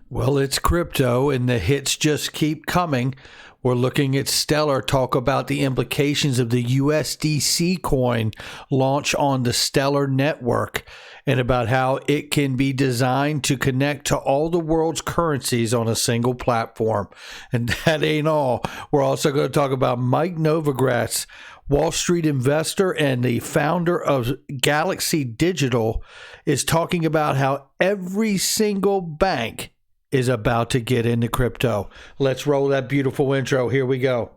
Well, it's crypto, and the hits just keep coming. We're looking at Stellar talk about the implications of the USDC coin launch on the Stellar network and about how it can be designed to connect to all the world's currencies on a single platform. And that ain't all. We're also going to talk about Mike Novogratz, Wall Street investor and the founder of Galaxy Digital, is talking about how every single bank is about to get into crypto. Let's roll that beautiful intro. Here we go.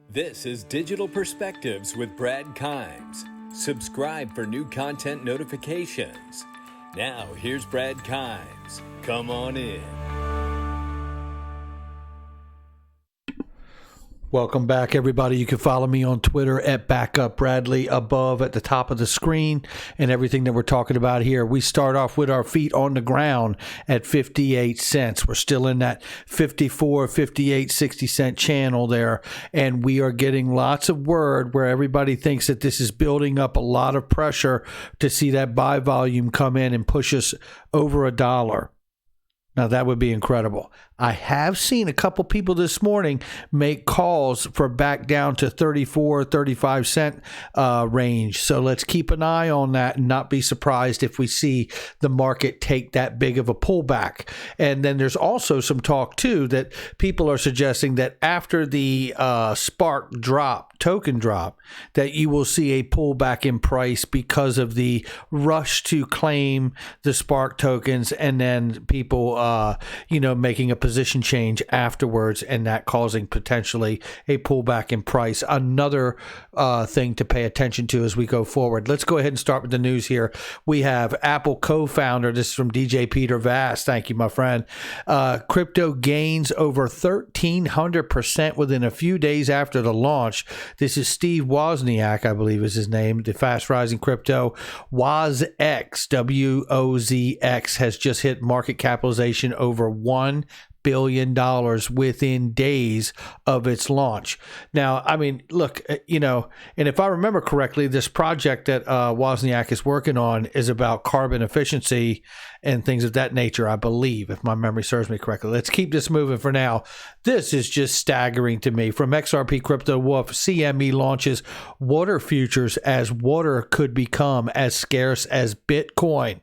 This is Digital Perspectives with Brad Kimes. Subscribe for new content notifications. Now, here's Brad Kimes. Come on in. Welcome back, everybody. You can follow me on Twitter at BackupBradley above at the top of the screen and everything that we're talking about here. We start off with our feet on the ground at 58 cents. We're still in that 54, 58, 60 cent channel there, and we are getting lots of word where everybody thinks that this is building up a lot of pressure to see that buy volume come in and push us over $1. Now, that would be incredible. I have seen a couple people this morning make calls for back down to 34, 35 cent range. So let's keep an eye on that and not be surprised if we see the market take that big of a pullback. And then there's also some talk, too, that people are suggesting that after the Spark drop, token drop, that you will see a pullback in price because of the rush to claim the Spark tokens and then people, making a position change afterwards and that causing potentially a pullback in price. Another thing to pay attention to as we go forward. Let's go ahead and start with the news here. We have Apple co-founder, this is from DJ Peter Vass. Thank you, my friend. Crypto gains over 1,300% within a few days after the launch. This is Steve Wozniak, I believe is his name, the fast rising crypto. WozX, WOZX, has just hit market capitalization over $1 billion within days of its launch. Now, I mean, look, and if I remember correctly, this project that Wozniak is working on is about carbon efficiency and things of that nature, I believe, if my memory serves me correctly. Let's keep this moving for now. This is just staggering to me. From XRP Crypto Wolf, CME launches water futures as water could become as scarce as Bitcoin.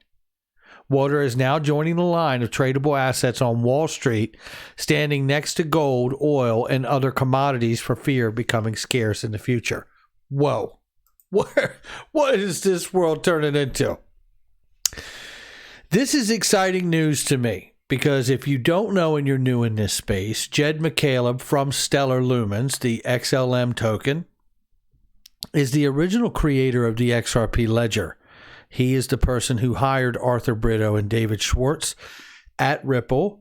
Water is now joining the line of tradable assets on Wall Street, standing next to gold, oil, and other commodities for fear of becoming scarce in the future. Whoa. What is this world turning into? This is exciting news to me because if you don't know and you're new in this space, Jed McCaleb from Stellar Lumens, the XLM token, is the original creator of the XRP ledger. He is the person who hired Arthur Brito and David Schwartz at Ripple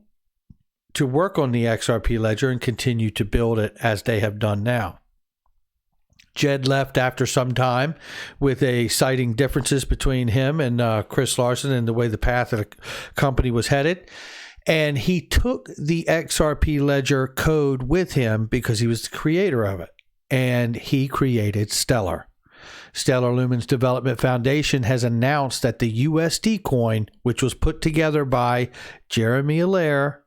to work on the XRP ledger and continue to build it as they have done now. Jed left after some time with citing differences between him and Chris Larson and the way the path of the company was headed. And he took the XRP ledger code with him because he was the creator of it. And he created Stellar. Stellar Lumens Development Foundation has announced that the USD coin, which was put together by Jeremy Allaire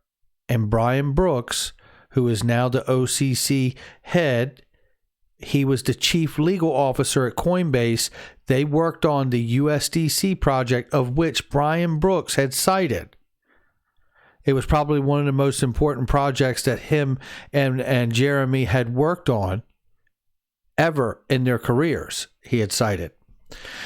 and Brian Brooks, who is now the OCC head, he was the chief legal officer at Coinbase. They worked on the USDC project of which Brian Brooks had cited. It was probably one of the most important projects that him and Jeremy had worked on ever in their careers, he had cited.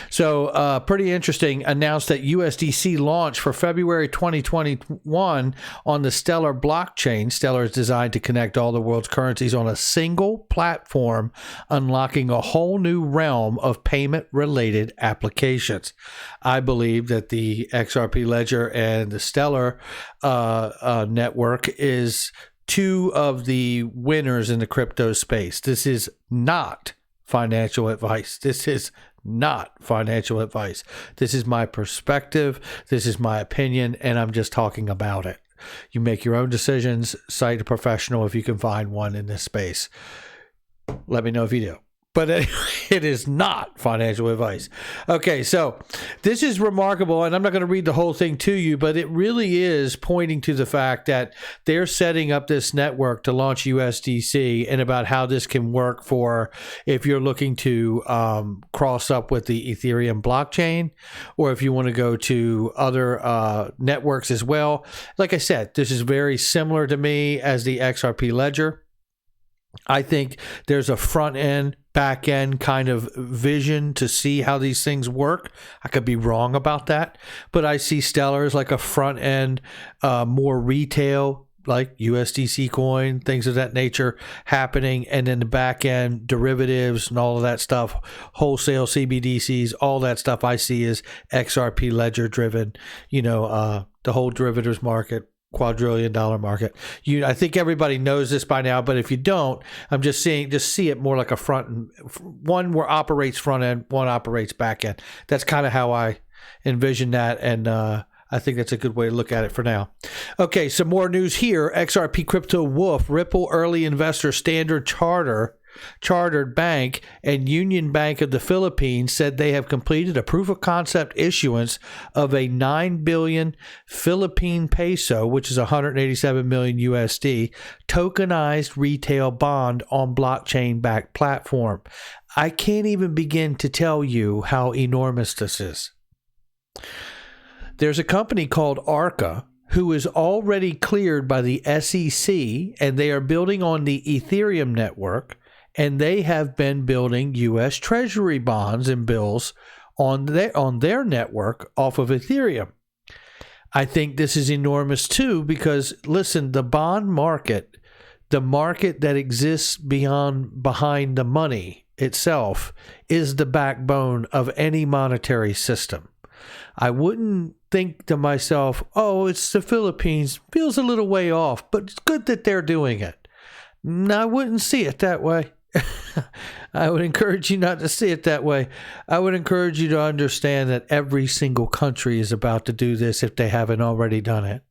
So pretty interesting. Announced that USDC launch for February 2021 on the Stellar blockchain. Stellar is designed to connect all the world's currencies on a single platform, unlocking a whole new realm of payment-related applications. I believe that the XRP ledger and the Stellar network is two of the winners in the crypto space. This is not financial advice. This is not financial advice. This is my perspective. This is my opinion, and I'm just talking about it. You make your own decisions. Cite a professional if you can find one in this space. Let me know if you do. But it is not financial advice. Okay, so this is remarkable, and I'm not going to read the whole thing to you, but it really is pointing to the fact that they're setting up this network to launch USDC, and about how this can work for if you're looking to cross up with the Ethereum blockchain, or if you want to go to other networks as well. Like I said, this is very similar to me as the XRP ledger. I think there's a front end, back end kind of vision to see how these things work. I could be wrong about that, but I see Stellar as like a front end, more retail, like USDC coin, things of that nature happening. And then the back end derivatives and all of that stuff, wholesale CBDCs, all that stuff I see is XRP ledger driven, the whole derivatives market. $250 market. I think everybody knows this by now, but if you don't, I'm just saying, just see it more like a one where operates front end, one operates back end. That's kind of how I envision that, and I think that's a good way to look at it for now. Okay, some more news here. XRP crypto wolf, Ripple early investor Standard Chartered Bank and Union Bank of the Philippines said they have completed a proof of concept issuance of a 9 billion Philippine peso, which is 187 million USD, tokenized retail bond on blockchain-backed platform. I can't even begin to tell you how enormous this is. There's a company called ARCA who is already cleared by the SEC, and they are building on the Ethereum network. And they have been building U.S. Treasury bonds and bills on their network off of Ethereum. I think this is enormous too, because listen, the bond market, the market that exists behind the money itself, is the backbone of any monetary system. I wouldn't think to myself, oh, it's the Philippines, feels a little way off, but it's good that they're doing it. No, I wouldn't see it that way. I would encourage you not to see it that way. I would encourage you to understand that every single country is about to do this if they haven't already done it.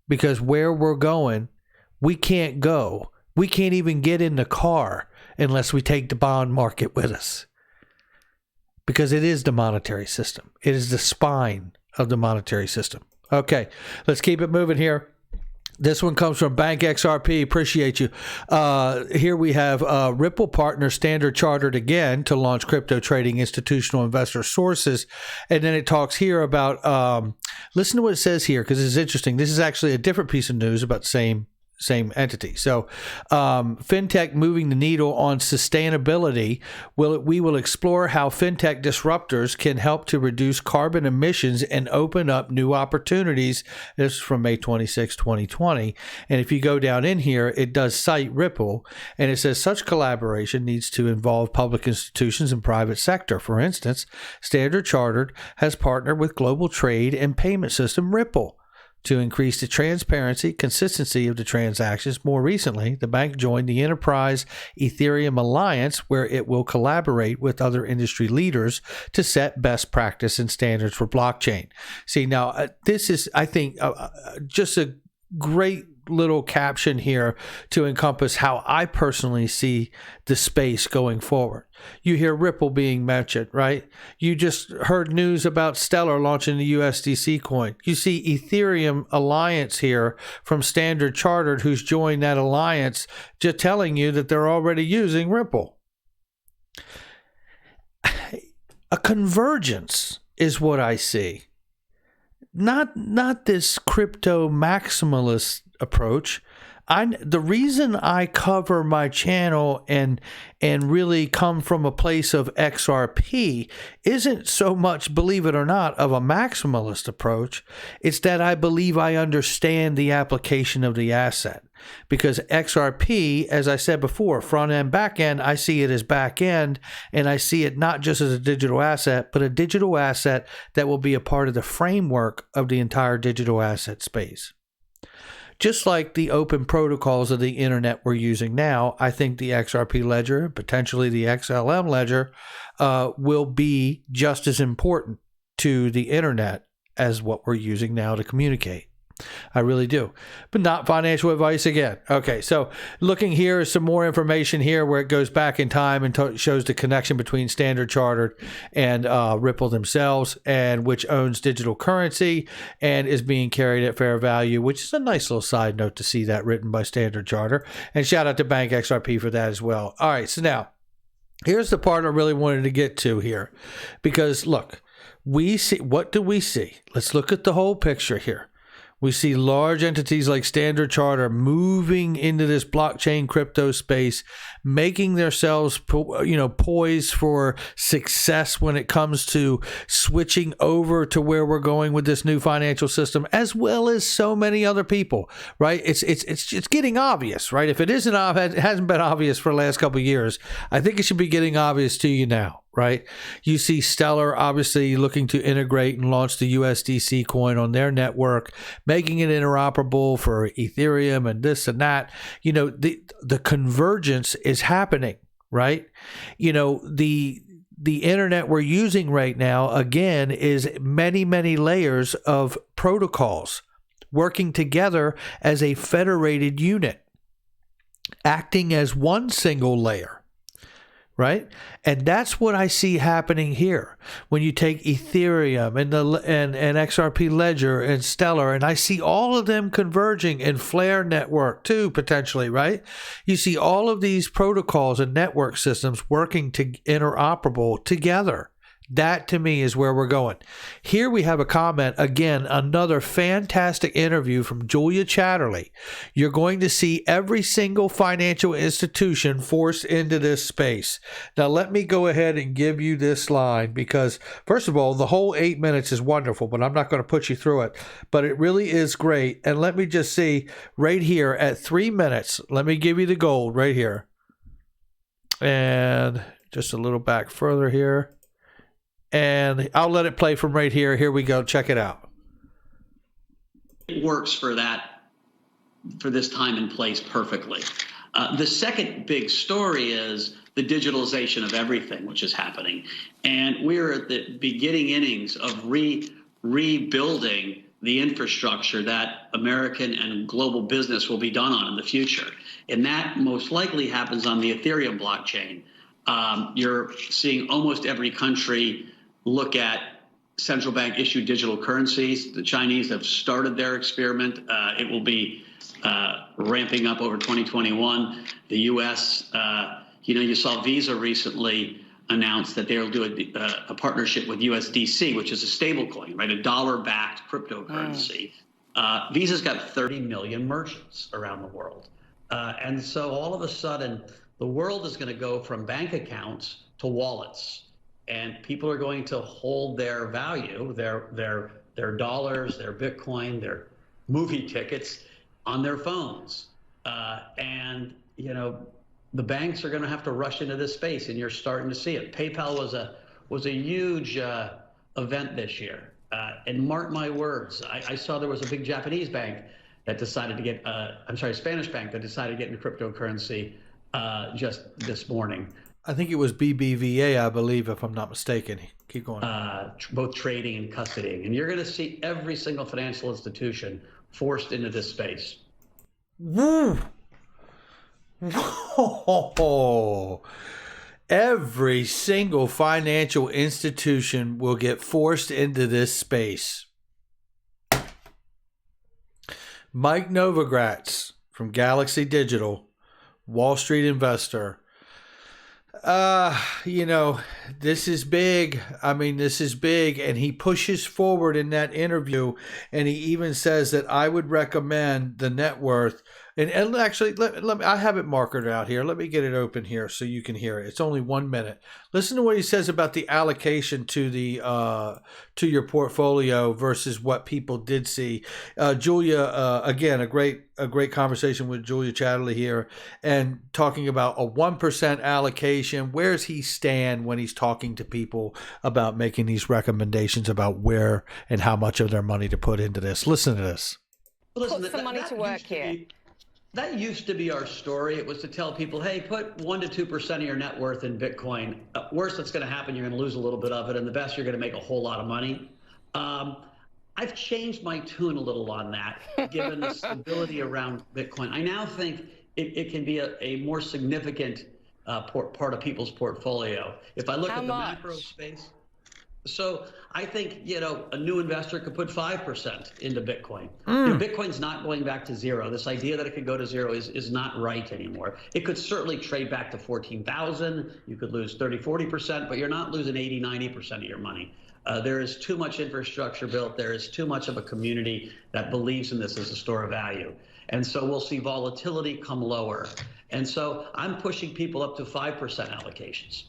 Because where we're going, we can't go. We can't even get in the car unless we take the bond market with us. Because it is the monetary system. It is the spine of the monetary system. Okay, let's keep it moving here. This one comes from Bank XRP. Appreciate you. Here we have Ripple partner Standard Chartered again to launch crypto trading institutional investor sources. And then it talks here about, listen to what it says here, because it's interesting. This is actually a different piece of news about the same entity. So fintech moving the needle on sustainability. We will explore how fintech disruptors can help to reduce carbon emissions and open up new opportunities. This is from May 26, 2020. And if you go down in here, it does cite Ripple, and it says such collaboration needs to involve public institutions and private sector. For instance, Standard Chartered has partnered with global trade and payment system Ripple to increase the transparency, consistency of the transactions. More recently, the bank joined the Enterprise Ethereum Alliance, where it will collaborate with other industry leaders to set best practice and standards for blockchain. See, now, this is, I think, just a great little caption here to encompass how I personally see the space going forward. You hear Ripple being mentioned, right? You just heard news about Stellar launching the USDC coin. You see Ethereum Alliance here from Standard Chartered, who's joined that alliance, just telling you that they're already using Ripple. A convergence is what I see. Not this crypto maximalist approach. The reason I cover my channel and really come from a place of XRP isn't so much, believe it or not, of a maximalist approach. It's that I believe I understand the application of the asset. Because XRP, as I said before, front end, back end, I see it as back end, and I see it not just as a digital asset, but a digital asset that will be a part of the framework of the entire digital asset space. Just like the open protocols of the internet we're using now, I think the XRP ledger, potentially the XLM ledger, will be just as important to the internet as what we're using now to communicate. I really do. But not financial advice again. Okay, so looking here is some more information here where it goes back in time and shows the connection between Standard Chartered and Ripple themselves, and which owns digital currency and is being carried at fair value, which is a nice little side note to see that written by Standard Chartered. And shout out to Bank XRP for that as well. All right, so now here's the part I really wanted to get to here, because look, we see, what do we see? Let's look at the whole picture here. We see large entities like Standard Chartered moving into this blockchain crypto space, making themselves, poised for success when it comes to switching over to where we're going with this new financial system, as well as so many other people, right? It's getting obvious, right? If it hasn't been obvious for the last couple of years, I think it should be getting obvious to you now. Right? You see Stellar obviously looking to integrate and launch the USDC coin on their network, making it interoperable for Ethereum and this and that. The convergence is happening, right? The internet we're using right now, again, is many, many layers of protocols working together as a federated unit, acting as one single layer. Right? And that's what I see happening here. When you take Ethereum and XRP Ledger and Stellar, and I see all of them converging, and Flare network too, potentially, right? You see all of these protocols and network systems working to interoperable together. That to me is where we're going. Here we have a comment, again, another fantastic interview from Julia Chatterley. You're going to see every single financial institution forced into this space. Now, let me go ahead and give you this line, because first of all, the whole 8 minutes is wonderful, but I'm not going to put you through it, but it really is great. And let me just see right here at 3 minutes, let me give you the gold right here. And just a little back further here. And I'll let it play from right here. Here we go. Check it out. It works for this time and place perfectly. The second big story is the digitalization of everything, which is happening. And we're at the beginning innings of rebuilding the infrastructure that American and global business will be done on in the future. And that most likely happens on the Ethereum blockchain. You're seeing almost every country look at central bank issued digital currencies. The Chinese have started their experiment. It will be ramping up over 2021. The U.S., you saw Visa recently announce that they'll do a partnership with USDC, which is a stable coin, right? A dollar-backed cryptocurrency. Visa's got 30 million merchants around the world. And so all of a sudden, the world is going to go from bank accounts to wallets. And people are going to hold their value, their dollars, their Bitcoin, their movie tickets on their phones. The banks are going to have to rush into this space, and you're starting to see it. PayPal was a huge event this year. And mark my words, I saw there was a big Japanese bank that decided to get, Spanish bank that decided to get into cryptocurrency just this morning. I think it was BBVA, I believe, if I'm not mistaken. Keep going. Both trading and custodying. And you're going to see every single financial institution forced into this space. Woo! Every single financial institution will get forced into this space. Mike Novogratz from Galaxy Digital, Wall Street investor. This is big. This is big. And he pushes forward in that interview. And he even says that I would recommend the net worth. And actually, let me, I have it marked out here. Let me get it open here so you can hear it. It's only 1 minute. Listen to what he says about the allocation to the to your portfolio versus what people did see. Julia, again, a great conversation with Julia Chatterley here, and talking about a 1% allocation. Where's he stand when he's talking to people about making these recommendations about where and how much of their money to put into this? Listen to this. Listen, put some money to work here. That used to be our story. It was to tell people, hey, put 1 to 2% of your net worth in Bitcoin. Worst that's going to happen, you're going to lose a little bit of it. And the best, you're going to make a whole lot of money. I've changed my tune a little on that, given the stability around Bitcoin. I now think it can be a more significant part of people's portfolio. If I look at the macro space, so I think, a new investor could put 5% into Bitcoin. Bitcoin's not going back to zero. This idea that it could go to zero is not right anymore. It could certainly trade back to 14,000. You could lose 30, 40%, but you're not losing 80, 90% of your money. There is too much infrastructure built. There is too much of a community that believes in this as a store of value. And so we'll see volatility come lower. And so I'm pushing people up to 5% allocations.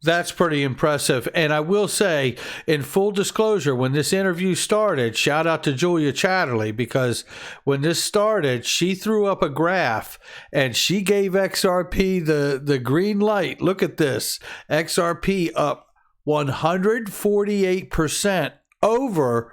That's pretty impressive. And I will say, in full disclosure, when this interview started, shout out to Julia Chatterley, because when this started, she threw up a graph and she gave XRP the green light. Look at this. XRP up 148% over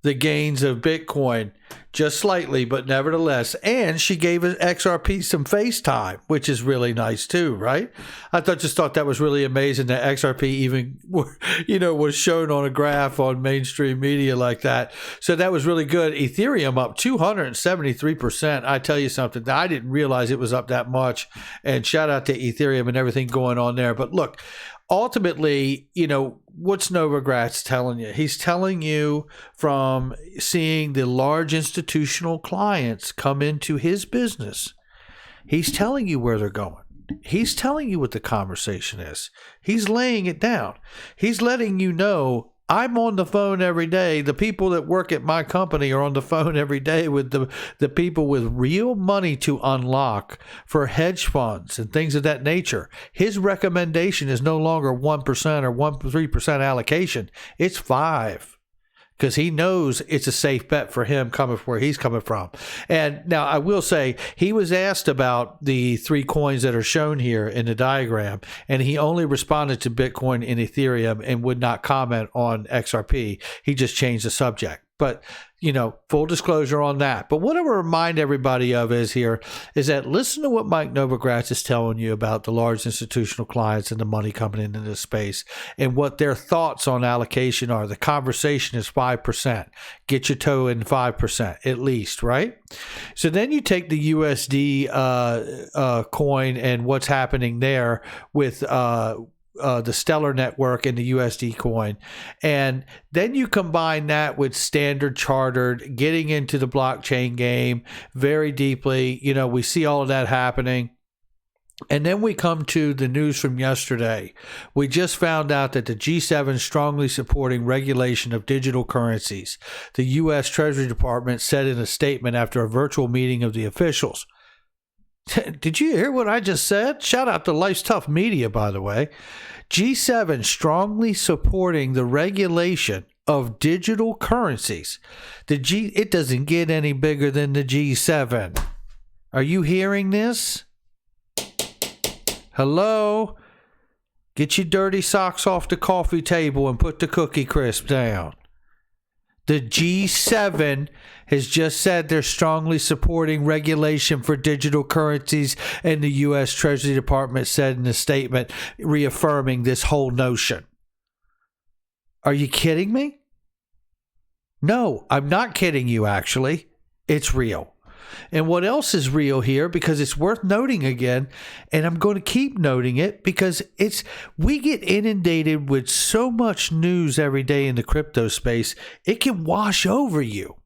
the gains of Bitcoin, just slightly, but nevertheless. And she gave XRP some face time, which is really nice too, right? I just thought that was really amazing that XRP even, was shown on a graph on mainstream media like that. So that was really good. Ethereum up 273%. I tell you something, I didn't realize it was up that much. And shout out to Ethereum and everything going on there. But look, ultimately, what's Novogratz telling you? He's telling you from seeing the large institutional clients come into his business. He's telling you where they're going. He's telling you what the conversation is. He's laying it down. He's letting you know, I'm on the phone every day. The people that work at my company are on the phone every day with the people with real money to unlock for hedge funds and things of that nature. His recommendation is no longer 1% or 3% allocation. It's 5%. Because he knows it's a safe bet for him coming from where he's coming from. And now I will say, he was asked about the 3 coins that are shown here in the diagram, and he only responded to Bitcoin and Ethereum and would not comment on XRP. He just changed the subject. But, full disclosure on that. But what I want to remind everybody of is that listen to what Mike Novogratz is telling you about the large institutional clients and the money coming into this space and what their thoughts on allocation are. The conversation is 5%. Get your toe in 5% at least, right? So then you take the USD coin and what's happening there with the Stellar Network and the USD coin. And then you combine that with Standard Chartered, getting into the blockchain game very deeply. We see all of that happening. And then we come to the news from yesterday. We just found out that the G7 strongly supporting regulation of digital currencies. The U.S. Treasury Department said in a statement after a virtual meeting of the officials. Did you hear what I just said? Shout out to Life's Tough Media, by the way. G7 strongly supporting the regulation of digital currencies. It doesn't get any bigger than the G7. Are you hearing this? Hello? Get your dirty socks off the coffee table and put the Cookie Crisp down. The G7 has just said they're strongly supporting regulation for digital currencies, and the U.S. Treasury Department said in a statement reaffirming this whole notion. Are you kidding me? No, I'm not kidding you, actually. It's real. And what else is real here, because it's worth noting again, and I'm going to keep noting it because we get inundated with so much news every day in the crypto space, it can wash over you.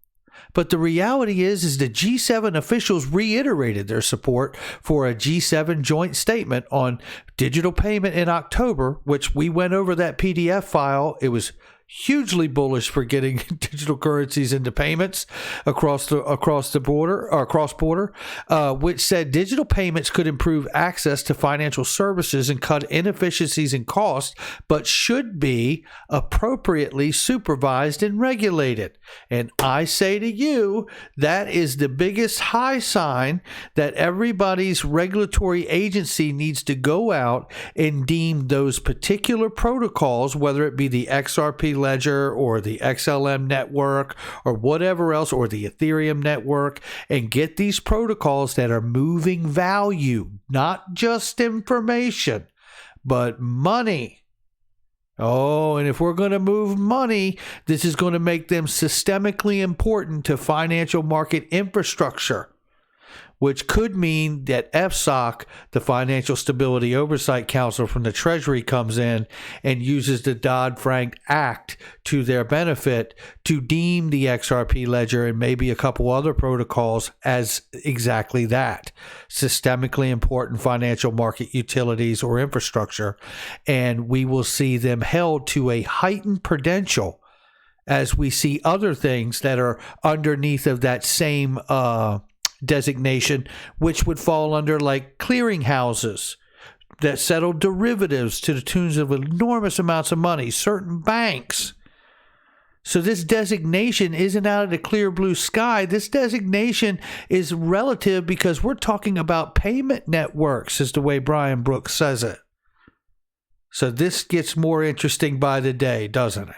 But the reality is the G7 officials reiterated their support for a G7 joint statement on digital payment in October, which we went over that PDF file. It was hugely bullish for getting digital currencies into payments across the border, or cross-border, which said digital payments could improve access to financial services and cut inefficiencies and costs, but should be appropriately supervised and regulated. And I say to you, that is the biggest high sign that everybody's regulatory agency needs to go out and deem those particular protocols, whether it be the XRP ledger or the XLM network or whatever else, or the Ethereum network, and get these protocols that are moving value, not just information, but money, Oh, and if we're going to move money, this is going to make them systemically important to financial market infrastructure, which could mean that FSOC, the Financial Stability Oversight Council from the Treasury, comes in and uses the Dodd-Frank Act to their benefit to deem the XRP ledger and maybe a couple other protocols as exactly that, systemically important financial market utilities or infrastructure. And we will see them held to a heightened prudential as we see other things that are underneath of that same designation, which would fall under like clearinghouses that settle derivatives to the tunes of enormous amounts of money, certain banks. So this designation isn't out of the clear blue sky. This designation is relative because we're talking about payment networks, is the way Brian Brooks says it. So this gets more interesting by the day, doesn't it?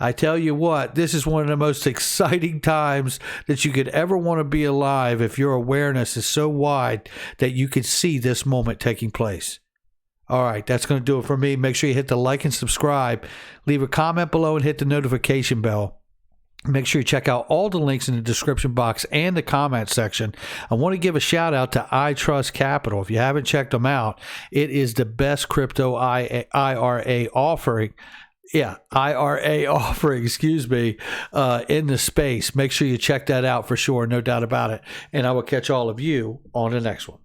I tell you what, this is one of the most exciting times that you could ever want to be alive if your awareness is so wide that you could see this moment taking place. All right, that's going to do it for me. Make sure you hit the like and subscribe. Leave a comment below and hit the notification bell. Make sure you check out all the links in the description box and the comment section. I want to give a shout out to iTrust Capital. If you haven't checked them out, it is the best crypto IRA offering. IRA offering, in the space. Make sure you check that out for sure, no doubt about it. And I will catch all of you on the next one.